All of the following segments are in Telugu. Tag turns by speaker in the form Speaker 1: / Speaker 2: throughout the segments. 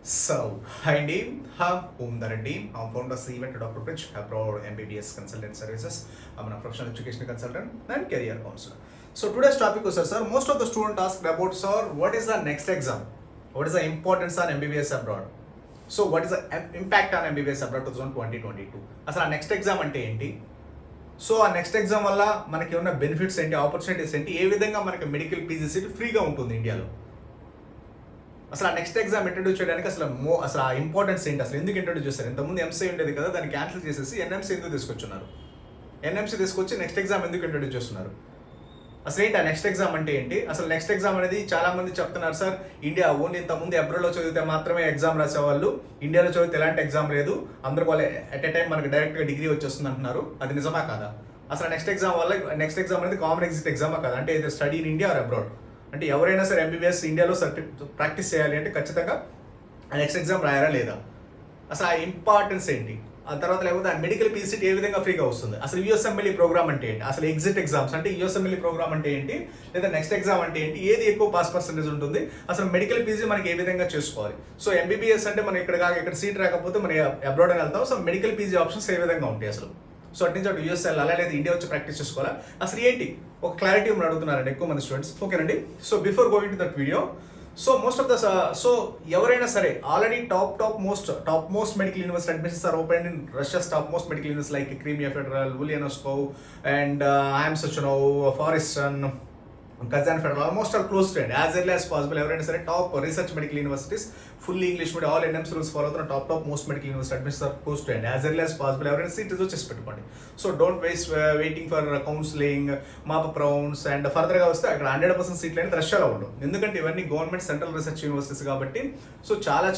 Speaker 1: So, hi name, Om Daretti. I'm founder of Event Dr. Bridge, abroad MBBS consultant services. I'm a professional education consultant and career counselor. So today's topic was sir, most of the students asked about sir, what is the next exam? What is the importance on MBBS abroad? So what is the impact on MBBS abroad 2020-22? అసలు ఆ నెక్స్ట్ ఎగ్జామ్ అంటే ఏంటి? సో ఆ నెక్స్ట్ ఎగ్జామ్ వల్ల మనకి ఉన్న బెనిఫిట్స్ ఏంటి, ఆపర్చునిటీస్ ఏంటి, ఏ విధంగా మనకి మెడికల్ పీజీ సీట్ ఫ్రీగా ఉంటుంది ఇండియాలో? అసలు ఆ నెక్స్ట్ ఎగ్జామ్ ఇంట్రడ్యూస్ చేయడానికి అసలు ఆ ఇంపార్టెన్స్ ఏంటి, అసలు ఎందుకు ఇంట్రడ్యూస్ చేస్తారు? ఇంతకుముందు ఎంసీ ఉండేది కదా, దాన్ని క్యాన్సిల్ చేసేసి ఎన్ఎంసీ ఎందుకు తీసుకొచ్చున్నారు? ఎన్ఎంసీ తీసుకొచ్చి నెక్స్ట్ ఎగ్జామ్ ఎందుకు ఇంట్రడ్యూస్ చేస్తున్నారు? అసలు ఏంటి ఆ నెక్స్ట్ ఎగ్జామ్ అంటే ఏంటి? అసలు నెక్స్ట్ ఎగ్జామ్ అనేది చాలా మంది చెప్తున్నారు సార్, ఇండియా ఓన్లీ ఇంతకుముందు అబ్రాడ్లో చదివితే మాత్రమే ఎగ్జామ్ రాసేవాళ్ళు, ఇండియాలో చదివితే ఎలాంటి ఎగ్జామ్ లేదు, అందరూ వాళ్ళు ఎట్ ఏ టైం మనకి డైరెక్ట్గా డిగ్రీ వచ్చేస్తుంది అంటున్నారు. అది నిజమా కాదా? అసలు నెక్స్ట్ ఎగ్జామ్ వల్ల నెక్స్ట్ ఎగ్జామ్ అనేది కామన్ ఎగ్జిట్ ఎగ్జామా కాదా? అంటే ఇది study in India or abroad, అంటే ఎవరైనా సరే ఎంబీబీఎస్ ఇండియాలో ప్రాక్టీస్ చేయాలి అంటే ఖచ్చితంగా ఆ నెక్స్ట్ ఎగ్జామ్ రాయాలా లేదా? అసలు ఆ ఇంపార్టెన్స్ ఏంటి? ఆ తర్వాత లేకపోతే ఆ మెడికల్ పీసీ ఏ విధంగా ఫ్రీగా వస్తుంది? అసలు యూఎస్ఎంఎల్ఈ ప్రోగ్రామ్ అంటే ఏంటి? అసలు ఎగ్జిట్ ఎగ్జామ్స్ అంటే యూఎస్ఎంఎల్ఈ ప్రోగ్రామ్ అంటే ఏంటి, లేదా నెక్స్ట్ ఎగ్జామ్ అంటే ఏంటి, ఏది ఎక్కువ పాస్ పర్సెంటేజ్ ఉంటుంది, అసలు మెడికల్ పీజీ మనకి ఏ విధంగా చేసుకోవాలి? సో ఎంబీబీఎస్ అంటే మనం ఇక్కడ సీట్ రాకపోతే మనం అబ్రాడ్ అని వెళ్తాం. So medical PG options A విధంగా ఉంటాయి అసలు? సో అటు నుంచి అటు యూఎస్ వెళ్ళాలా లేదా ఇండియా వచ్చి ప్రాక్టీస్ చేసుకోవాలా? అసలు ఏంటి ఒక క్లారిటీ మనం అడుగుతున్నారండి ఎక్కువ మంది స్టూడెంట్స్. ఓకేనండి. So before going to that video, so most of the so ఎవరైనా సరే already top most medical university admissions are open in Russia's top most medical university like Crimea Federal, Ulyanovsk and I M Sechenov, ఫారెస్టన్, Kazan Federal, almost all close to end as early as possible. ఎవరైనా సరే top research medical universities fully English medium all NMC rules follow అవుతున్న top most medical university admissions are close to end as early as possible. ఎవరైనా సీట్ రిజర్వ్ చేసి పెట్టుకోండి. So don't waiting for counselling, mop up rounds and ఫర్దర్గా వస్తే అక్కడ 100% సీట్లు అనేది రష్యాలో ఉండవు. ఎందుకంటే ఇవన్నీ గవర్నమెంట్ సెంట్రల్ రీసెర్చ్ యూనివర్సిటీస్ కాబట్టి సో చాలా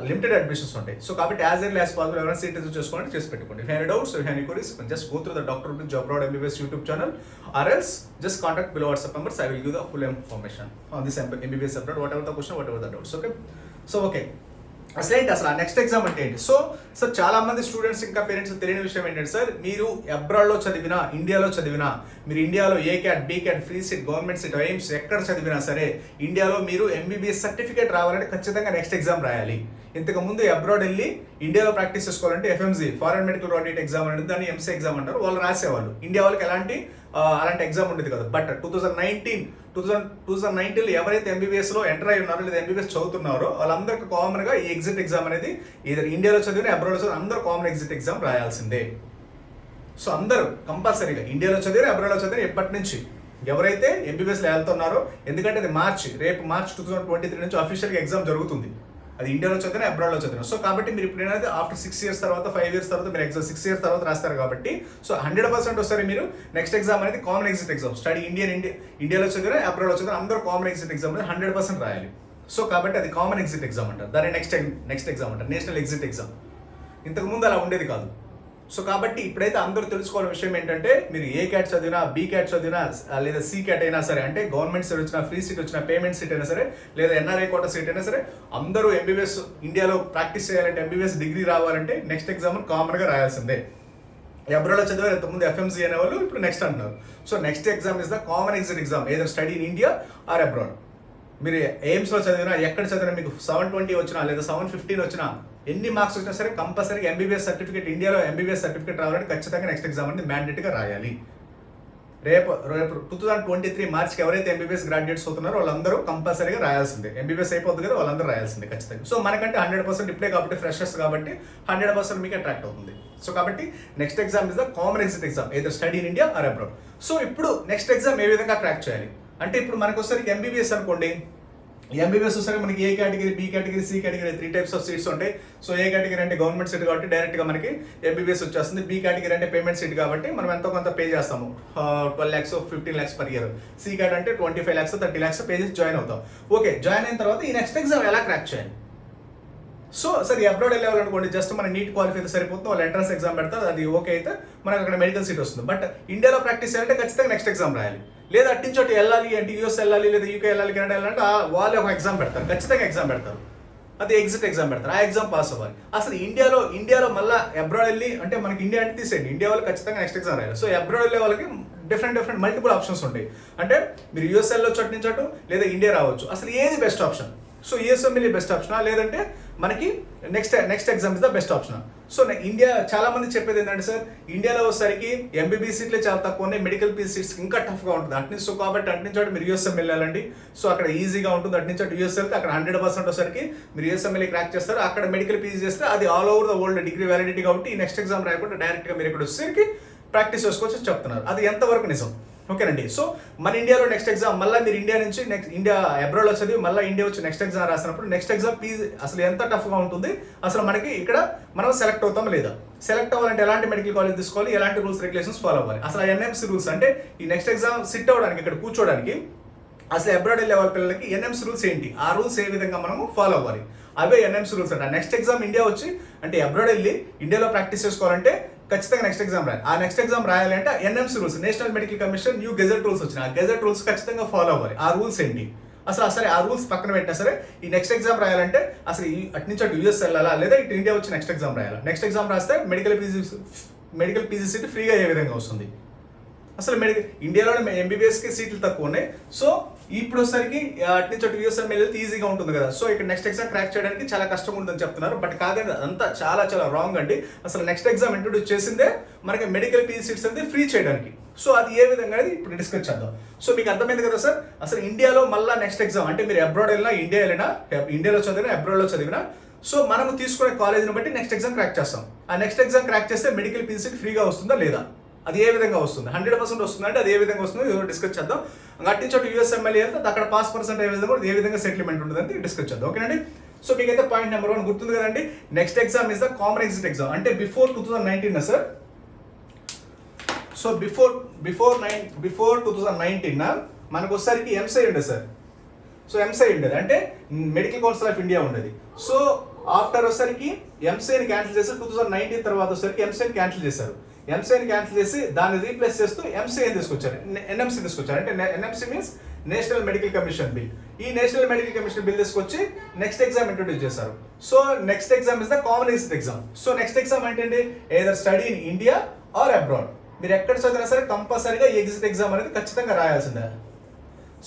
Speaker 1: లిమిటెడ్ అడ్మిషన్స్ ఉంటాయి. సో కాబట్టి యాజ్ ఎర్లీ యాజ్ పాసిబుల్ ఎవరైనా సీట్ రిజర్వ్ చేసుకోండి, చేసి పెట్టుకోండి. If any doubts, if any queries, just go through the doctor Bridge abroad MBBS YouTube channel or else just contact below WhatsApp numbers. I will give the full information on this MBBS abroad, whatever the question, whatever the doubts. Okay, so okay, అసలు ఆ నెక్స్ట్ ఎగ్జామ్ అంటే ఏంటి? సో చాలా మంది స్టూడెంట్స్ ఇంకా పేరెంట్స్ తెలియని విషయం ఏంటంటే సార్, మీరు అబ్రాడ్లో చదివినా ఇండియాలో చదివినా, మీరు ఇండియాలో A cat B cat free seat government seat AIIMS ఎక్కడ చదివినా సరే ఇండియాలో మీరు ఎంబీబీఎస్ సర్టిఫికేట్ రావాలంటే ఖచ్చితంగా నెక్స్ట్ ఎగ్జామ్ రాయాలి. ఇంతకు ముందు అబ్రాడ్ వెళ్ళి ఇండియాలో ప్రాక్టీస్ చేసుకోవాలంటే FMG foreign medical graduate exam అనేది, దాన్ని ఎంసీ ఎగ్జామ్ అంటారు, వాళ్ళు రాసేవాళ్ళు. ఇండియా వాళ్ళకి అలాంటి ఎగ్జామ్ ఉండేది కదా. బట్ 2019లో ఎవరైతే ఎంబీబీఎస్లో ఎంటర్ అయి ఉన్నారో లేదా ఎంబీబీఎస్ చదువుతున్నారో వాళ్ళందరికీ కామన్గా ఈ ఎగ్జిట్ ఎగ్జామ్ అనేది either ఇండియాలో చదివిన అబ్రాడ్లో చదివిన అందరూ కామన్ ఎగ్జిట్ ఎగ్జామ్ రాయాల్సిందే. సో అందరూ కంపల్సరీగా ఇండియాలో చదివిన అబ్రాడ్లో చదివిన ఎప్పటి నుంచి ఎవరైతే ఎంబీబీఎస్లో వెళ్తున్నారో, ఎందుకంటే అది రేపు మార్చ్ 2023 నుంచి అఫీషియల్గా ఎగ్జామ్ జరుగుతుంది. అది ఇండియాలో చదివిన అబ్రాడ్లో చదివిన. సో కాబట్టి మీరు ఇప్పుడు ఏదైతే ఆఫ్టర్ 6 years తర్వాత 5 years తర్వాత మీరు ఎగ్జామ్ 6 years తర్వాత రాస్తారు కాబట్టి సో 100% వస్తారు. మీరు నెక్స్ట్ ఎగ్జామ్ అనేది కామన్ ఎగ్జిట్ ఎగ్జామ్, స్టడీ ఇండియాలో చదివిన అబ్రాడ్లో చదివిన అందరూ కామన్ ఎగ్జిట్ ఎగ్జామ్ అనేది 100% రాయాలి. సో కాబట్టి అది కామన్ ఎగ్జిట్ ఎగ్జామ్ అంటారు, దాన్ని నెక్స్ట్ ఎగ్జామ్ అంటారు, నేషనల్ ఎగ్జిట్ ఎగ్జామ్. ఇంతకుముందు అలా ఉండేది కాదు. సో కాబట్టి ఇప్పుడైతే అందరూ తెలుసుకోవాల్సిన విషయం ఏంటంటే, మీరు ఏ క్యాట్ చదివినా, బీ క్యాట్ చదివినా, లేదా సి క్యాట్ అయినా సరే, అంటే గవర్నమెంట్ సీట్ వచ్చినా, ఫ్రీ సీట్ వచ్చినా, పేమెంట్ సీట్ అయినా సరే, లేదా ఎన్ఆర్ఐ కోటా సీట్ అయినా సరే, అందరూ ఎంబీబీఎస్ ఇండియాలో ప్రాక్టీస్ చేయాలంటే, ఎంబీబీఎస్ డిగ్రీ రావాలంటే నెక్స్ట్ ఎగ్జామ్ కామన్గా రాయాల్సిందే. అబ్రాడ్లో చదివారు ఇంతకుముందు ఎఫ్ఎంసీ అనే వాళ్ళు, ఇప్పుడు నెక్స్ట్ అంటున్నారు. So next exam is the common exit exam, either study in India or abroad. మీరు ఎయిమ్స్లో చదివినా, ఎక్కడ చదివినా, మీకు 720 వచ్చినా లేదా 715 వచ్చినా, ఎన్ని మార్క్స్ వచ్చినా సరే కంపల్సరీగా ఎంబీబీఎస్ సర్టిఫికేట్, ఇండియాలో ఎంబీబీఎస్ సర్టిఫికేట్ రావాలంటే ఖచ్చితంగా నెక్స్ట్ ఎగ్జామ్ అనేది మ్యాండేట్గా రాయాలి. రేపు 2023 మార్చ్కి ఎవరైతే ఎంబీబీఎస్ గ్రాడ్యుయేట్స్ అవుతున్నారో వాళ్ళందరూ కంపల్సరీగా రాయాల్సిందే. ఎంబీబీఎస్ అయిపోతుంది కదా, వాళ్ళందరూ రాయాల్సిందే ఖచ్చితంగా. సో మనకంటే 100% ఇప్పుడే కాబట్టి ఫ్రెషర్స్ కాబట్టి 100% మీకు అట్రాక్ట్ అవుతుంది. సో కాబట్టి next exam is the common exit exam, either study in India or abroad. So ఇప్పుడు నెక్స్ట్ ఎగ్జామ్ ఏ విధంగా క్రాక్ చేయాలి అంటే, ఇప్పుడు మనకు ఒకసారి ఎంబీబీఎస్ అనుకోండి, ఎంబీబీఎస్ వస్తే మనకి A category, B category, C category 3 types of seats ఉంటాయి. సో ఏ కేటగిరీ అంటే గవర్నమెంట్ సీట్ కాబట్టి డైరెక్ట్గా మనకి ఎంబీబీఎస్ వచ్చేస్తుంది. బి కేటగిరీ అంటే పేమెంట్ సీట్ కాబట్టి మనం ఎంతో కొంత పే చేస్తాము, 12 lakhs 15 lakhs per year. సి కేట్ అంటే 25 lakhs 30 lakhs పే చేసి జాయిన్ అవుతాం. ఓకే, జాయిన్ అయిన తర్వాత ఈ నెక్స్ట్ ఎగ్జామ్ ఎలా క్రాక్ చేయాలి? సో సరే అబ్రాడ్ వెళ్ళాలనుకోండి, జస్ట్ మన నీట్ క్వాలిఫై అయితే సరిపోతుంది, వాళ్ళు ఎంట్రన్స్ ఎగ్జామ్ పెడతారు, అది ఓకే అయితే మనకు అక్కడ మెడికల్ సీట్ వస్తుంది. బట్ ఇండియాలో ప్రాక్టీస్ చేయాలంటే ఖచ్చితంగా నెక్స్ట్ ఎగ్జామ్ రాయాలి. లేదా అట్టించోటి వెళ్ళాలి అంటే యూఎస్ వెళ్ళాలి, లేదా యూకే వెళ్ళాలి, కెనడా వెళ్ళాలంటే వాళ్ళు ఒక ఎగ్జామ్ పెడతారు, ఖచ్చితంగా ఎగ్జామ్ పెడతారు, అది ఎగ్జిట్ ఎగ్జామ్ పెడతారు. ఆ ఎగ్జామ్ పాస్ అవ్వాలి. అసలు ఇండియాలో మళ్ళీ అబ్రాడ్ వెళ్ళి అంటే మనకి ఇండియా అంటే తీసేయండి, ఇండియా వాళ్ళు ఖచ్చితంగా నెక్స్ట్ ఎగ్జామ్ రాయాలి. సో అబ్రాడ్ వెళ్ళే వాళ్ళకి డిఫరెంట్ మల్టిపుల్ ఆప్షన్స్ ఉంటాయి. అంటే మీరు యూఎస్ వెళ్ళొచ్చు అటు నుంచి అటు, లేదా ఇండియా రావచ్చు. అసలు ఏది best option? So USMLE best ఆప్షనా లేదంటే మనకి next exam is the best option. So India చాలా మంది చెప్పేది ఏంటంటే సార్ ఇండియాలో వచ్చేసరికి ఎంబీబీఎస్ సీట్లే చాలా తక్కువ ఉన్నాయి, మెడికల్ పీజీ సీట్స్ ఇంకా టఫ్గా ఉంటుంది అటు నుంచి. సో కాబట్టి అటు నుంచి మీరు యూఎస్ఎం వెళ్ళాలండి. సో అక్కడ ఈజీగా ఉంటుంది. అటు నుంచి అటు యూఎస్ వెళ్తే అక్కడ 100% వచ్చేసరికి మీరు యూఎస్ఎంఎల్ఏ క్రాక్ చేస్తారు. అక్కడ మెడికల్ పీజీ చేస్తే అది all over the world degree validity కాబట్టి ఈ నెక్స్ట్ ఎగ్జామ్ రాయకుండా డైరెక్ట్గా మీరు ఇక్కడ వచ్చేసరికి ప్రాక్టీస్ చేసుకోవచ్చు చెప్తున్నారు. అది ఎంతవరకు నిజం? ఓకేనండి. సో మన ఇండియాలో నెక్స్ట్ ఎగ్జామ్ మళ్ళీ మీరు ఇండియా నుంచి ఇండియా అబ్రాడ్లో చదివి మళ్ళీ ఇండియా వచ్చి నెక్స్ట్ ఎగ్జామ్ రాసినప్పుడు నెక్స్ట్ ఎగ్జామ్ పీజీ అసలు ఎంత టఫ్గా ఉంటుంది, అసలు మనకి ఇక్కడ మనం సెలెక్ట్ అవుతాం లేదా, సెలెక్ట్ అవ్వాలంటే ఎలాంటి మెడికల్ కాలేజ్ తీసుకోవాలి, ఎలాంటి రూల్స్ రెగ్యులేషన్స్ ఫాలో అవ్వాలి, అసలు ఎన్ఎంసీ రూల్స్ అంటే ఈ నెక్స్ట్ ఎగ్జామ్ సిట్ అవ్వడానికి ఇక్కడ కూర్చోడానికి అసలు అబ్రాడ్ వెళ్ళే వాళ్ళ పిల్లలకి ఎన్ఎంసీ రూల్స్ ఏంటి, ఆ రూల్స్ ఏ విధంగా మనము ఫాలో అవ్వాలి, అవే ఎన్ఎంసీ రూల్స్ అంటే నెక్స్ట్ ఎగ్జామ్ ఇండియా వచ్చి అంటే అబ్రాడ్ వెళ్ళి ఇండియాలో ప్రాక్టీస్ చేసుకోవాలంటే ఖచ్చితంగా నెక్స్ట్ ఎగ్జామ్ రాయాలి. ఆ నెక్స్ట్ ఎగ్జామ్ రాయాలి అంటే NMC rules, national Medical commission new gazette rules వచ్చినాయి. ఆ గెజెట్ రూల్స్ ఖచ్చితంగా ఫాలో అవ్వాలి. ఆ రూల్స్ ఏంటి అసలు సరే ఆ రూల్స్ పక్కన పెట్టినా సరే ఈ నెక్స్ట్ ఎగ్జామ్ రాయాలంటే అసలు అటు నుంచి అటు యూఎస్ వెళ్ళాలా లేదా ఇటు ఇండియా వచ్చి నెక్స్ట్ ఎగ్జామ్ రాయాలా, నెక్స్ట్ ఎగ్జామ్ రాస్తే మెడికల్ పీజీ సీట్ ఫ్రీగా ఏ విధంగా వస్తుంది, అసలు ఇండియాలోనే ఎంబీబీఎస్కి సీట్లు తక్కువ ఉన్నాయి. సో ఇప్పుడు వచ్చేసరికి అటు నుంచి అటు యూఎస్ఎం వెళ్తే ఈజీగా ఉంటుంది కదా. సో ఇక్కడ నెక్స్ట్ ఎగ్జామ్ క్రాక్ చేయడానికి చాలా కష్టం ఉంటుందని చెప్తున్నారు. బట్ కాదండి, అదంతా చాలా చాలా రాంగ్ అండి. అసలు నెక్స్ట్ ఎగ్జామ్ ఇంట్రొడ్యూస్ చేసిందే మనకి మెడికల్ పీజీ సీట్స్ అనేది ఫ్రీ చేయడానికి. సో అది ఏ విధంగా అనేది ఇప్పుడు డిస్కస్ చేద్దాం. సో మీకు అర్థమైంది కదా సార్, అసలు ఇండియాలో మళ్ళీ నెక్స్ట్ ఎగ్జామ్ అంటే మీరు అబ్రాడ్ వెళ్ళినా ఇండియాలో చదివినా అబ్రాడ్లో చదివినా సో మనము తీసుకునే కాలేజీని బట్టి నెక్స్ట్ ఎగ్జామ్ క్రాక్ చేస్తాం. ఆ నెక్స్ట్ ఎగ్జామ్ క్రాక్ చేస్తే మెడికల్ పీజీ సీట్ ఫ్రీగా వస్తుందా లేదా, అది ఏ విధంగా వస్తుంది, 100% వస్తుంది అంటే అది ఏ విధంగా వస్తుందో డిస్కస్ చేద్దాం. అటు నుంచి అటు యూఎస్ఎంఎల్ఏ వెళ్తే అక్కడ పాస్ పర్సెంట్ ఏ విధంగా ఏ విధంగా సెటిల్మెంట్ ఉంటుంది డిస్కస్ చేద్దాం. ఓకేనండి. సో మీకైతే పాయింట్ నెంబర్ 1 గుర్తుంది కదండి, next exam is the common exit exam అంటే బిఫోర్ 2019 సార్. సో బిఫోర్ 2019 మనకు వచ్చేసరికి ఎంసై ఉండేది సార్. సో ఎంసై ఉండేది అంటే మెడికల్ కౌన్సిల్ ఆఫ్ ఇండియా ఉండేది. సో ఆఫ్టర్ వచ్చేసరికి ఎంసైని క్యాన్సిల్ చేసి 2019 తర్వాత వచ్చేసరికి ఎంసైని క్యాన్సిల్ చేశారు. ఎంసీని క్యాన్సిల్ చేసి దాన్ని రీప్లేస్ చేస్తూ ఎంసీఐని తీసుకొచ్చారు, ఎన్ఎంసీ తీసుకొచ్చారు. అంటే NMC means National Medical Commission bill. ఈ నేషనల్ మెడికల్ కమిషన్ బిల్ తీసుకొచ్చి నెక్స్ట్ ఎగ్జామ్ ఇంట్రొడ్యూస్ చేశారు. So next exam is the common exit exam. So next exam ఏంటంటే either study in India or abroad, మీరు ఎక్కడ చదివినా సరే కంపల్సరీగా ఎగ్జిట్ ఎగ్జామ్ అనేది ఖచ్చితంగా రాయాల్సిందే.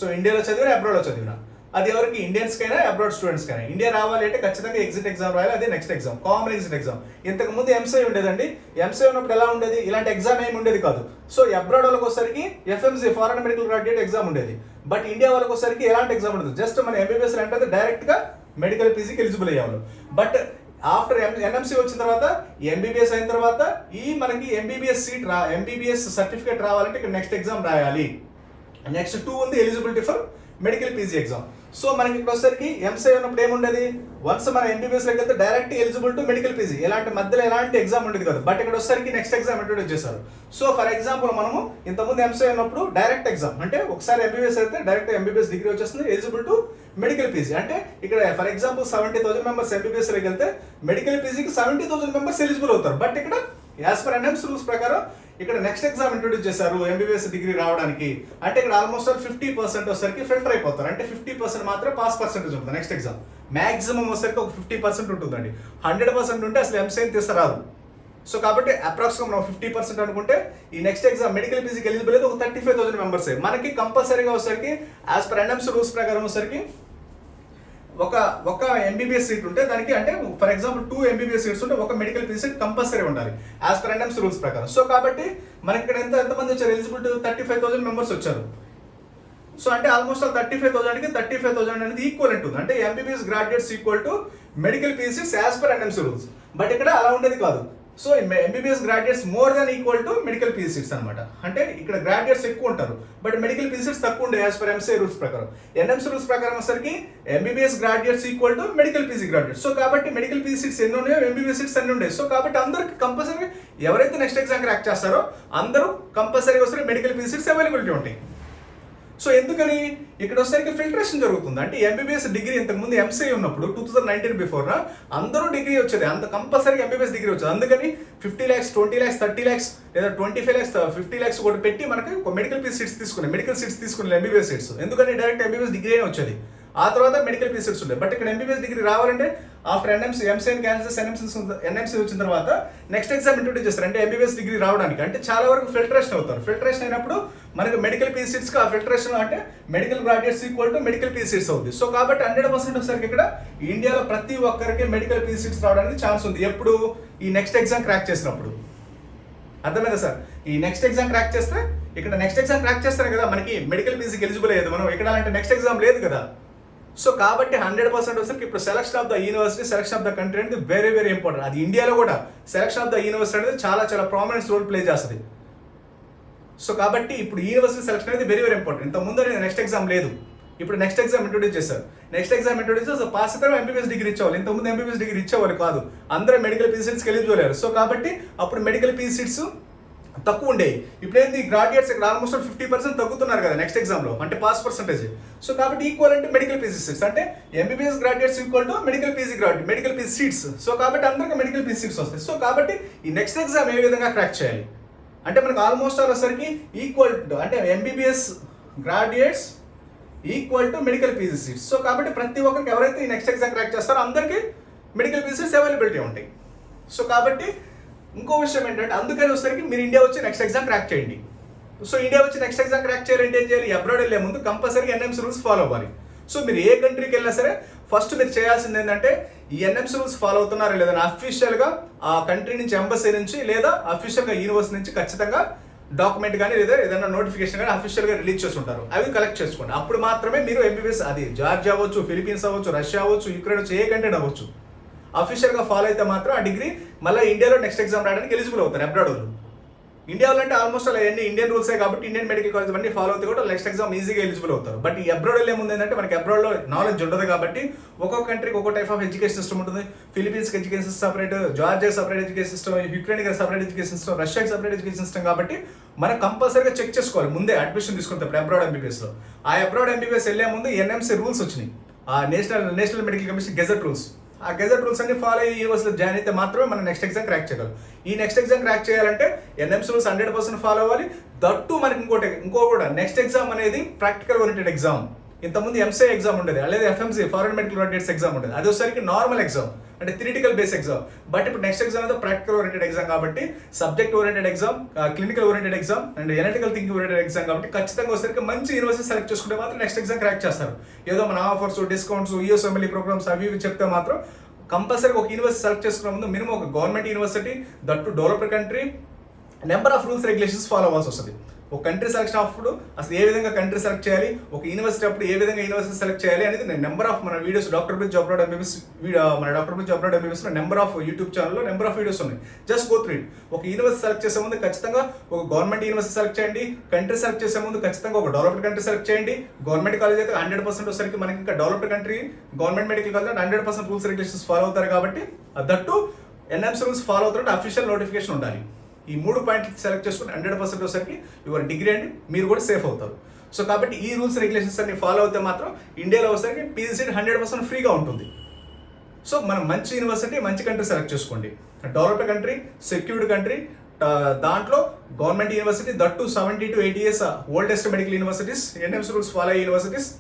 Speaker 1: సో ఇండియాలో చదివినా అబ్రాడ్లో చదివినా అది ఎవరికి ఇండియన్స్కైనా అబ్రాడ్ స్టూడెంట్స్కైనా ఇండియా రావాలి అంటే ఖచ్చితంగా ఎగ్జిట్ ఎగ్జామ్ రాయాలి. అదే next exam common exit exam. ఇంతకు ముందు ఎంసీ ఉండేదండి. ఎంసీ ఉన్నప్పుడు ఎలా ఉండేది, ఇలాంటి ఎగ్జామ్ ఏమి ఉండేది కాదు. సో అబ్రాడ్ వాళ్ళకి వచ్చేసరికి FMC foreign medical graduate exam ఉండేది. బట్ ఇండియా వాళ్ళకి వచ్చేసరికి ఎలాంటి ఎగ్జామ్ ఉండదు. జస్ట్ మన ఎంబీబీఎస్ అంటే డైరెక్ట్ గా మెడికల్ పీజీకి ఎలిజిబుల్ అయ్యేవాళ్ళు. బట్ ఆఫ్టర్ ఎన్ఎంసీ వచ్చిన తర్వాత ఎంబీబీఎస్ అయిన తర్వాత ఈ మనకి ఎంబీబీఎస్ సర్టిఫికేట్ రావాలంటే ఇక్కడ నెక్స్ట్ ఎగ్జామ్ రాయాలి. నెక్స్ట్ 2 ఉంది eligibility for medical PG exam. So మనకి ఇక్కడ వచ్చేసరికి ఎంసీ ఉన్నప్పుడు ఏముండేది, వన్స్ మన ఎంబీబీఎస్లోకి వెళ్తే direct eligible to medical PG, ఎలాంటి మధ్యలో ఎలాంటి ఎగ్జామ్ ఉండేది కాదు. బట్ ఇక్కడ వచ్చేసరికి నెక్స్ట్ ఎగ్జామ్ ఇంట్రొడ్యూస్ చేశారు. సో ఫర్ ఎగ్జాంపుల్ మనము ఇంతకుముందు ఎంసీ ఉన్నప్పుడు డైరెక్ట్ ఎగ్జామ్ అంటే ఒకసారి ఎంబీబీఎస్ అయితే డైరెక్ట్ ఎంబీబీఎస్ డిగ్రీ వచ్చేస్తుంది, ఎలిజిబుల్ టు మెడికల్ పీజీ. అంటే ఇక్కడ ఫర్ ఎగ్జాంపుల్ 70,000 మెంబర్స్ ఎంబీబీఎస్లోకి వెళ్తే మెడికల్ పీజీకి 70,000 మెంబర్స్ ఎలిజిబుల్ అవుతారు. బట్ ఇక్కడ యాజ్ పర్ ఎన్ఎంసీ రూల్స్ ప్రకారం ఇక్కడ నెక్స్ట్ ఎగ్జామ్ ఇంట్రొడ్యూస్ చేశారు ఎంబీబీఎస్ డిగ్రీ రావడానికి. అంటే ఇక్కడ ఆల్మోస్ట్ 50% వచ్చేసరికి ఫిల్టర్ అయిపోతారు. అంటే 50% మాత్రం పాస్ పర్సెంటేజ్ ఉంటుంది నెక్స్ట్ ఎగ్జామ్. మాక్సిమం వచ్చేసరికి ఒక 50% ఉంటుందండి. 100% ఉంటే అసలు ఎంసీఐని తీస్తారాదు. సో కాబట్టి అప్రాక్సిమేట్ మనం 50% అనుకుంటే ఈ నెక్స్ట్ ఎగ్జామ్ మెడికల్ పీజీకి ఎలిజిబుల్ అయితే ఒక 35,000 మెంబర్స్. మనకి కంపల్సరీగా వచ్చేసరికి యాజ్ పర్ ఎన్ఎంసీ రూల్స్ ప్రకారం వచ్చేసరికి ఒక ఎంబీబీఎస్ సీట్ ఉంటే దానికి అంటే ఫర్ ఎగ్జాంపుల్ 2 ఎంబీబీఎస్ సీట్స్ ఉంటే ఒక మెడికల్ పీజీ సీట్ కంపల్సరీ ఉండాలి యాజ్ పర్ ఎన్ఎంసీ రూల్స్ ప్రకారం. సో కాబట్టి మనకి ఇక్కడ ఎంతమంది వచ్చారు, ఎలిజిబుల్ 35,000 మెంబర్స్ వచ్చారు. సో అంటే ఆల్మోస్ట్ 35,000 అనేది ఈక్వల్ ఉంటుంది. అంటే MBBS graduates equal to medical PG seats as per NMC rules. But ఇక్కడ అలా ఉండేది కాదు. So MBBS graduates more than equal to medical PG seats అనమాట. అంటే ఇక్కడ గ్రాడ్యుయేట్స్ ఎక్కువ ఉంటారు బట్ మెడికల్ పీజీ సీట్స్ తక్కువ ఉండే యాజ్ పర్ ఎంసీ రూల్స్ ప్రకారం. ఎన్ఎంసీ రూల్స్ ప్రకారం వచ్చేసరికి MBBS graduates equal to medical PG graduates. So కాబట్టి మెడికల్ పీజీ సీట్స్ ఎన్ని ఉన్నాయో ఎంబీబీఎస్ సీట్స్ అన్ని ఉండే. సో కాబట్టి అందరికి కంపల్సరీ ఎవరైతే నెక్స్ట్ ఎగ్జామ్ క్రాక్ చేస్తారో అందరూ కంపల్సరీగా వస్తే మెడికల్ పీజీ సీట్స్ అవైలబిలిటీ ఉంటాయి. సో ఎందుకని ఇక్కడ వచ్చేసరికి ఫిల్టరేషన్ జరుగుతుంది. అంటే ఎంబీబీఎస్ డిగ్రీ ఇంతకుముందు ఎంసీ ఉన్నప్పుడు 2019 బిఫోర్ అందరూ డిగ్రీ వచ్చేది, అంత కంపల్సరీగా ఎంబీబీఎస్ డిగ్రీ వచ్చేది. అందుకని 50 lakhs 20 lakhs 30 lakhs లేదా 25 lakhs 50 lakhs కూడా పెట్టి మనకి మెడికల్ సీట్స్ తీసుకున్నాయి ఎంబీబీఎస్ సీట్స్. ఎందుకని డైరెక్ట్ ఎంబీబీఎస్ డిగ్రీ వచ్చేది. ఆ తర్వాత మెడికల్ పీసీ సీట్స్ ఉంటాయి. బట్ ఇక్కడ ఎంబీబీఎస్ డిగ్రీ రావాలంటే after NMC MCN cancers NMC వచ్చిన తర్వాత నెక్స్ట్ ఎగ్జామ్ ఇంట్రొడ్యూస్ చేస్తారు. అంటే ఎంబీబీఎస్ డిగ్రీ రావడానికి అంటే చాలా వరకు ఫిల్టరేషన్ అవుతారు. ఫిల్టరేషన్ అయినప్పుడు మనకి మెడికల్ పీసీ సీట్స్కి ఆ ఫిల్టరేషన్ అంటే medical graduates equal to medical PC seats అవుతుంది. సో కాబట్టి 100% వచ్చేసరికి ఇక్కడ ఇండియాలో ప్రతి ఒక్కరికి మెడికల్ పీసీ సీట్స్ రావడానికి ఛాన్స్ ఉంది. ఎప్పుడు ఈ నెక్స్ట్ ఎగ్జామ్ క్రాక్ చేసినప్పుడు. అర్థమైందా సార్? ఈ నెక్స్ట్ ఎగ్జామ్ క్రాక్ చేస్తే ఇక్కడ నెక్స్ట్ ఎగ్జామ్ క్రాక్ చేస్తానే కదా మనకి మెడికల్ పీసీకి ఎలిజిబుల్ అయ్యేది. మనం ఇక్కడ అంటే నెక్స్ట్ ఎగ్జామ్ లేదు కదా. సో కాబట్టి 100% వచ్చేసరికి ఇప్పుడు selection of the university, selection of the country అనేది వెరీ వెరీ ఇంపార్టెంట్. అది ఇండియాలో కూడా సెలక్షన్ ఆఫ్ ద యూనివర్సిటీ అనేది చాలా చాలా ప్రామినెంట్ రోల్ ప్లే చేస్తుంది. సో కాబట్టి ఇప్పుడు యూనివర్సిటీ సెలక్షన్ అనేది వెరీ వెరీ ఇంపార్టెంట్. ఇంత ముందు అనేది నెక్స్ట్ ఎగ్జామ్ లేదు, ఇప్పుడు నెక్స్ట్ ఎగ్జామ్ ఇంట్రొడ్యూస్ చేశారు. నెక్స్ట్ ఎగ్జామ్ ఇంట్రొడ్యూస్ చేసి పాస్ అయితే ఎంబీబీఎస్ డిగ్రీ ఇచ్చేవాళ్ళు. ఇంతకుముందు ఎంబీబీఎస్ డిగ్రీ ఇచ్చేవాళ్ళు కాదు, అందరూ మెడికల్ పీసీ సీట్స్కి ఎలిజిబుల్ అయ్యారు. సో కాబట్టి అప్పుడు మెడికల్ పీసీ సీట్స్ తక్కువ ఉండేవి. ఇప్పుడు ఏంటి గ్రాడ్యుయేట్స్ ఇక్కడ ఆల్మోస్ట్ 50% తగ్గుతున్నారు కదా నెక్స్ట్ ఎగ్జామ్లో, అంటే పాస్ పర్సెంటేజ్. సో కాబట్టి ఈక్వల్ అంటే మెడికల్ పీసీ సీట్స్ అంటే MBBS graduates equal to medical PC seats. So కాబట్టి అందరికీ మెడికల్ పీసీ సీట్స్ వస్తాయి. సో కాబట్టి ఈ నెక్స్ట్ ఎగ్జామ్ ఏ విధంగా క్రాక్ చేయాలి అంటే మనకు ఆల్మోస్ట్ వచ్చేసరికి ఈక్వల్ టు అంటే MBBS graduates equal to medical PC seats. So కాబట్టి ప్రతి ఒక్కరికి ఎవరైతే ఈ నెక్స్ట్ ఎగ్జామ్ క్రాక్ చేస్తారో అందరికీ మెడికల్ పీసీ సీట్స్ అవైలబిలిటీ ఉంటాయి. సో కాబట్టి ఇంకో విషయం ఏంటంటే అందుకని వచ్చేసరికి మీరు ఇండియా వచ్చి నెక్స్ట్ ఎగ్జామ్ క్రాక్ చేయండి. సో ఇండియా వచ్చి నెక్స్ట్ ఎగ్జామ్ క్రాక్ చేయాలంటే ఏం చేయాలి? అబ్రాడ్ వెళ్ళే ముందు కంపల్సరీగా ఎన్ఎంసీ రూల్స్ ఫాలో అవ్వాలి. సో మీరు ఏ కంట్రీకి వెళ్ళినా సరే ఫస్ట్ మీరు చేయాల్సింది ఏంటంటే ఈ ఎన్ఎంసీ రూల్స్ ఫాలో అవుతున్నారా లేదా అఫీషియల్గా ఆ కంట్రీ నుంచి ఎంబసీ నుంచి లేదా అఫీషియల్గా యూనివర్సిటీ నుంచి ఖచ్చితంగా డాక్యుమెంట్ కానీ లేదా ఏదైనా నోటిఫికేషన్ కానీ అఫీషియల్గా రిలీజ్ చేస్తుంటారు. అవి కలెక్ట్ చేసుకోండి. అప్పుడు మాత్రమే మీరు ఎంబీబీఎస్ అది జార్జియా అవ్వచ్చు, ఫిలిపీన్స్ అవ్వచ్చు, రష్యా అవ్వచ్చు, యుక్రెయిన్ అవ్వచ్చు, ఏ కంట్రీ అవ్వచ్చు అఫీషియల్గా ఫాలో అయితే మాత్రం ఆ డిగ్రీ మళ్ళీ ఇండియాలో నెక్స్ట్ ఎగ్జామ్ రాయడానికి ఎలిజిబుల్ అవుతారు. అబ్రాడ్ వాళ్ళు ఇండియాలో అంటే ఆల్మోస్ట్ అలా అన్ని ఇండియన్ రూల్సే కాబట్టి ఇండియన్ మెడికల్ కాలేజ్ అన్ని ఫాలో అవుతాయి కూడా నెక్స్ట్ ఎగ్జామ్ ఈజీగా ఎలిజిబుల్ అవుతారు. బట్ ఈ అబ్రాడ్ వెళ్ళే ముందు ఏంటంటే మనకి అబ్రాడ్లో నాలెడ్జ్ ఉండదు కాబట్టి ఒక్కొక్క కంట్రీకి ఒక్కో టైప్ ఆఫ్ ఎడ్యుకేషన్ సిస్టమ్ ఉంటుంది. ఫిలిపీన్స్కి education system separate, Georgia separate education system, యుక్రెయిన్కి సపరేట్ ఎడ్యుకేషన్ సిస్టమ్, రష్యాకి సపరేట్ ఎడ్యుకేషన్ సిస్టమ్ కాబట్టి మనం కంపల్సరీగా చెక్ చేసుకోవాలి ముందే అడ్మిషన్ తీసుకుంటాం అబ్రాడ్ ఎంబీబీఎస్లో. ఆ అబ్రాడ్ ఎంబీబీఎస్ వెళ్ళే ముందు ఎన్ఎంసీ రూల్స్ వచ్చినాయి, ఆ national Medical commission gazette rules. ఆ గెజెట్ రూల్స్ అన్ని ఫాలో అయ్యి యూనివర్సిటీలో జాయిన్ అయితే మాత్రమే మనం నెక్స్ట్ ఎగ్జామ్ క్రాక్ చేయగలం. ఈ నెక్స్ట్ ఎగ్జామ్ క్రాక్ చేయాలంటే ఎన్ఎంసీ రూల్స్ 100% ఫాలో అవ్వాలి. దట్టు మనకి ఇంకో కూడా నెక్స్ట్ ఎగ్జామ్ అనేది ప్రాక్టికల్ ఓరియంటెడ్ ఎగ్జామ్. ఇంతకుముందు ఎంసీఏ ఎగ్జామ్ ఉండేది, లేదా FMC foreign medical graduates exam ఉండేది. అది వచ్చేసరికి నార్మల్ ఎగ్జామ్ అంటే థియరిటికల్ బేస్ ఎగ్జామ్. బట్ ఇప్పుడు నెక్స్ట్ ఎగ్జామ్ అయితే ప్రాక్టికల్ ఓరియంటెడ్ ఎగ్జామ్ కాబట్టి subject oriented exam, clinical oriented exam and analytical thinking oriented exam కాబట్టి ఖచ్చితంగా వచ్చేసరికి మంచి యూనివర్సిటీ సెలెక్ట్ చేసుకుంటే మాత్రం నెక్స్ట్ ఎగ్జామ్ క్రాక్ చేస్తారు. ఏదో మన ఆఫర్స్, డిస్కౌంట్స్, యూఎస్ఎంఎల్ఈ ప్రోగ్రామ్స్ అవి ఇవి చెప్తే మాత్రం కంపల్సరీగా ఒక యూనివర్సిటీ సెలెక్ట్ చేసుకునే ముందు మినిమం ఒక government university, that developed country, number of rules regulations follow అవ్వాల్సి వస్తుంది. ఒక కంట్రీ సెలెక్షన్ అప్పుడు అసలు ఏ విధంగా కంట్రీ సెలెక్ట్ చేయాలి, ఒక యూనివర్సిటీ అప్పుడు ఏ విధంగా యూనివర్సిటీ సెలెక్ట్ చేయాలి అనేది నేను నెంబర్ ఆఫ్ మన videos Doctor Bridge abroad MBBS మన డాక్టర్ బ్రిడ్జ్ అబ్రాడ్ ఎంబీబీఎస్లో నెంబర్ ఆఫ్ యూట్యూబ్ ఛానల్లో నెంబర్ ఆఫ్ వీడియోస్ ఉన్నాయి. Just go through it. ఒక యూనివర్సిటీ సెలెక్ట్ చేసే ముందు ఖచ్చితంగా ఒక గవర్నమెంట్ యూనివర్సిటీ సెలెక్ట్ చేయండి. కంట్రీ సెలెక్ట్ చేసే ముందు ఖచ్చితంగా ఒక డెవలప్డ్ కంట్రీ సెలెక్ట్ చేయండి. గవర్నమెంట్ కాలేజ్ అయితే 100% వచ్చేసరికి మనకి ఇంకా developed country government medical college 100% rules regulations follow అవుతారు కాబట్టి that NMC rules follow అవుతారంటే official notification ఉండాలి. ఈ 3 పాయింట్లు సెలెక్ట్ చేసుకుని 100% వచ్చేసరికి యువర్ డిగ్రీ అండి మీరు కూడా సేఫ్ అవుతారు. సో కాబట్టి ఈ రూల్స్ రెగ్యులేషన్స్ అన్ని ఫాలో అవుతే మాత్రం ఇండియాలో వచ్చేసరికి పీజీ సీట్ 100% ఫ్రీగా ఉంటుంది. సో మనం మంచి యూనివర్సిటీ, మంచి కంట్రీ సెలెక్ట్ చేసుకోండి. డెవలప్డ్ కంట్రీ, సెక్యూర్డ్ కంట్రీ, దాంట్లో government university, that 70 to 80 years oldest medical universities, NMC rules follow అయ్యే యూనివర్సిటీస్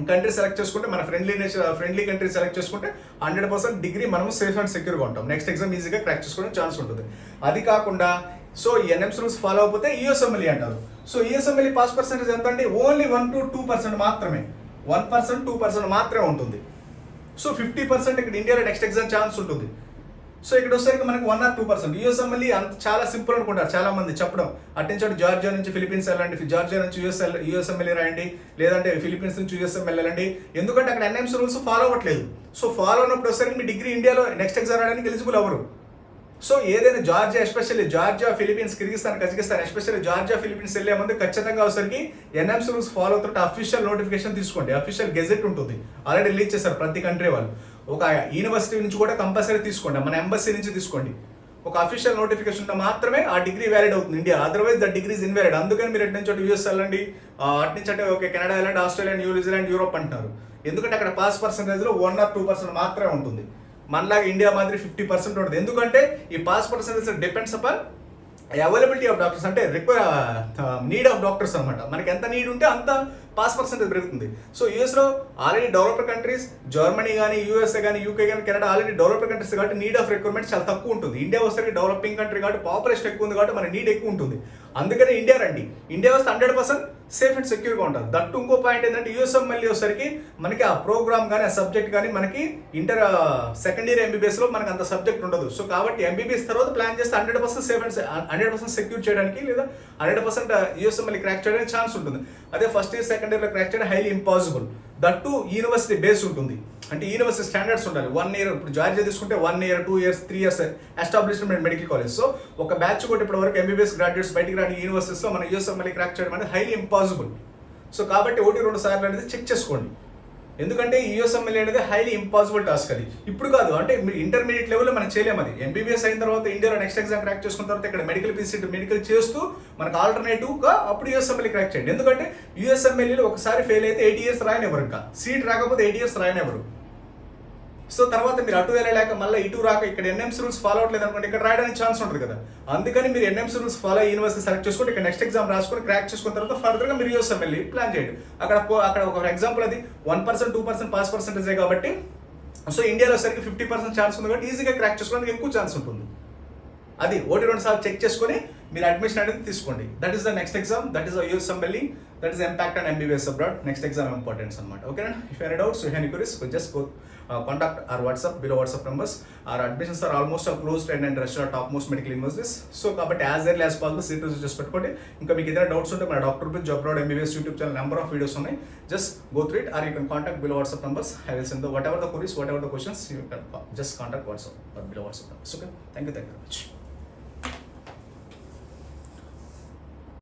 Speaker 1: కంట్రీ సెలెక్ట్ చేసుకుంటే మన ఫ్రెండ్లీ కంట్రీ సెలెక్ట్ చేసుకుంటే 100% డిగ్రీ మనం సేఫ్ అండ్ సెక్యూర్గా ఉంటాం. నెక్స్ట్ ఎగ్జామ్ ఈజీగా క్రాక్ చేసుకోవడానికి ఛాన్స్ ఉంటుంది. అది కాకుండా సో ఎన్ఎంసీ రూల్స్ ఫాలో అయిపోతే యూఎస్ఎంఎల్ఈ అంటారు. సో యూఎస్ఎంఎల్ఈ పాస్ పర్సెంటేజ్ ఎంత అంటే ఓన్లీ 1 to 2% మాత్రమే, 1%, 2% మాత్రమే ఉంటుంది. సో 50% ఇక్కడ ఇండియాలో నెక్స్ట్ ఎగ్జామ్ ఛాన్స్ ఉంటుంది. సో ఇక్కడ వచ్చేసరికి మనకి 1 or 2%. యూఎస్ఎంఎల్ఈ అంత చాలా సింపుల్ అనుకుంటారు చాలా మంది చెప్పడం. అటు జార్జియా నుంచి ఫిలిపీన్స్ వెళ్ళండి, జార్జియా నుంచి యూఎస్ఎంఎల్ఈ రాయండి, లేదంటే ఫిలిపీన్స్ నుంచి యూఎస్ఎంఎల్ వెళ్ళండి. ఎందుకంటే అక్కడ ఎన్ఎంసీ రూల్స్ ఫాలో అవ్వట్లేదు. సో ఫాలో అయినప్పుడు వచ్చేసరికి మీ డిగ్రీ ఇండియాలో నెక్స్ట్ ఎగ్జామ్ రాయడానికి ఎలిజిబుల్ అవ్వరు. సో ఏదైనా Georgia, especially Georgia, Philippines, Kyrgyzstan, Kazakhstan, especially Georgia, Philippines వెళ్ళే ముందు ఖచ్చితంగా వచ్చేసరికి ఎన్ఎంసీ రూల్స్ ఫాలో అవుతుంటే అఫీషియల్ నోటిఫికేషన్ తీసుకోండి. అఫీషియల్ గెజెట్ ఉంటుంది, ఆల్రెడీ రిలీజ్ చేశారు ప్రతి కంట్రీ వాళ్ళు. ఒక యూనివర్సిటీ నుంచి కూడా కంపల్సరీ తీసుకోండి, మన ఎంబసీ నుంచి తీసుకోండి. ఒక అఫీషియల్ నోటిఫికేషన్ ఉంటే మాత్రమే ఆ డిగ్రీ వ్యాలిడ్ అవుతుంది India, otherwise the degree is invalid. అందుకని మీరు ఎటు నుంచి అటు యూఎస్ వెళ్ళండి, అటు నుంచి అంటే ఓకే కెనడా వెళ్ళండి, ఆస్ట్రేలియా, న్యూజిలాండ్, యూరోప్ అంటున్నారు. ఎందుకంటే అక్కడ పాస్ పర్సెంటేజ్లో 1 or 2% మాత్రమే ఉంటుంది. మనలాగా ఇండియా మాదిరి 50% ఉంటుంది. ఎందుకంటే ఈ pass percentage depends upon availability of doctors అంటే నీడ్ ఆఫ్ డాక్టర్స్ అనమాట. మనకి ఎంత నీడ్ ఉంటే అంత పాస్ పర్సెంటేజ్ పెరుగుతుంది. సో యూఎస్లో ఆల్రెడీ డెవలప్డ్ కంట్రీస్, జర్మనీ కానీ, యూఎస్ఏ కానీ, యూకే కానీ, కెనడా ఆల్రెడీ డెవలప్డ్ కంట్రీస్ కాబట్టి నీడ్ ఆఫ్ రిక్రూట్మెంట్ చాలా తక్కువ ఉంటుంది. ఇండియా వస్తే డెవలపింగ్ కంట్రీ కాబట్టి పాపులేషన్ ఎక్కువ ఉంది కాబట్టి మన నీడ్ ఎక్కువ ఉంటుంది. అందుకని ఇండియా రండి. ఇండియా వస్తే 100% సేఫ్ అండ్ సెక్యూర్గా ఉంటుంది. దట్టు ఇంకో పాయింట్ ఏంటంటే యూఎస్ఎంఎల్ఏ వచ్చేసరికి మనకి ఆ ప్రోగ్రామ్ కానీ, ఆ సబ్జెక్ట్ కానీ మనకి సెకండ్ ఇయర్ ఎంబీబీఎస్లో మనకి అంత సబ్జెక్ట్ ఉండదు. సో కాబట్టి ఎంబీబీఎస్ తర్వాత ప్లాన్ చేస్తే 100% సేఫ్ అండ్ 100% సెక్యూర్ చేయడానికి లేదా 100% యూఎస్ఎంఎల్ఏ క్రాక్ చేయడానికి ఛాన్స్ ఉంటుంది. అదే ఫస్ట్ ఇయర్ సెకండ్ ఇయర్లో క్రాక్ చేయడం highly impossible. That university base ఉంటుంది. అంటే యూనివర్సిటీ స్టాండర్డ్స్ ఉండాలి. 1 year, ఇప్పుడు జార్జియా తీసుకుంటే 1 year, 2 years, 3 years establishment medical college. So ఒక బ్యాచ్ కూడా ఇప్పటి వరకు ఎంబీబీఎస్ గ్రాడ్యుయేట్స్ బయటికి రాని యూనివర్సిటీస్లో మన యూఎస్ఎంఎల్ఏ క్రాక్ చేయడం అనేది హైలీ ఇంపాసిబుల్. సో కాబట్టి 1-2 సార్లు అనేది చెక్ చేసుకోండి. ఎందుకంటే యూఎస్ఎంఎల్ఏ అనేది హైలీ ఇంపాసిబుల్ టాస్క్. అది ఇప్పుడు కాదు, అంటే మీరు ఇంటర్మీడియట్ లెవెల్లో మనం చేయలేము. అది ఎంబీబీఎస్ అయిన తర్వాత ఇండియాలో నెక్స్ట్ ఎగ్జామ్ క్రాక్ చేసుకున్న తర్వాత ఇక్కడ మెడికల్ పీసీటీ మెడికల్ చేస్తూ మనకు ఆల్టర్నేటివ్గా అప్పుడు యూఎస్ఎంఎల్ఏ క్రాక్ చేయండి. ఎందుకంటే యూఎస్ఎంఎల్ఏలో ఒకసారి ఫెయిల్ అయితే 8 years రాయనివ్వరు. ఇంకా సీట్ రాకపోతే 8 years రాయనివ్వరు. సో తర్వాత మీరు అటు వెళ్ళలేక మళ్ళీ ఇటు రాక ఇక్కడ ఎన్ఎంసీ రూల్స్ ఫాలో అవ్వట్లేదు అనుకోండి, ఇక్కడ రాయడానికి ఛాన్స్ ఉంటుంది కదా. అందుకని మీరు NMC rules follow university select చేసుకుంటే ఇక్కడ నెక్స్ట్ ఎగ్జామ్ రాసుకొని క్రాక్ చేసుకున్న తర్వాత ఫర్దర్గా మీరు యూఎస్ఎంఎల్ఏ ప్లాన్ చేయండి. అక్కడ ఒక ఎగ్జాంపుల్ అది 1%, 2% పాస్ పర్సెంటేజే కాబట్టి, సో ఇండియాలో సరికి 50% ఛాన్స్ ఉంది కాబట్టి ఈజీగా క్రాక్ చేసుకోవడానికి ఎక్కువ ఛాన్స్ ఉంటుంది. అది 1-2 సార్లు చెక్ చేసుకొని మీరు అడ్మిషన్ అనేది తీసుకోండి. That is the next exam, that is USMLE, that is impact and MBBS abroad. Next exam importance అనమాట. ఓకేనా? If any doubts, if any queries, just go contact our WhatsApp, below WhatsApp numbers. Our admissions are almost all closed and rest are topmost medical universities. So కాబట్టి as early as possible seat register పెట్టుకోండి. ఇంకా మీకు ఏదైనా డౌట్స్ ఉంటే మన doctor bill job road MBBS YouTube channel number of videos ఉన్నాయి. Just go through it or you can contact below WhatsApp numbers. I will send the whatever the queries, whatever the questions, you can just contact WhatsApp or below WhatsApp numbers. Okay, thank you very much.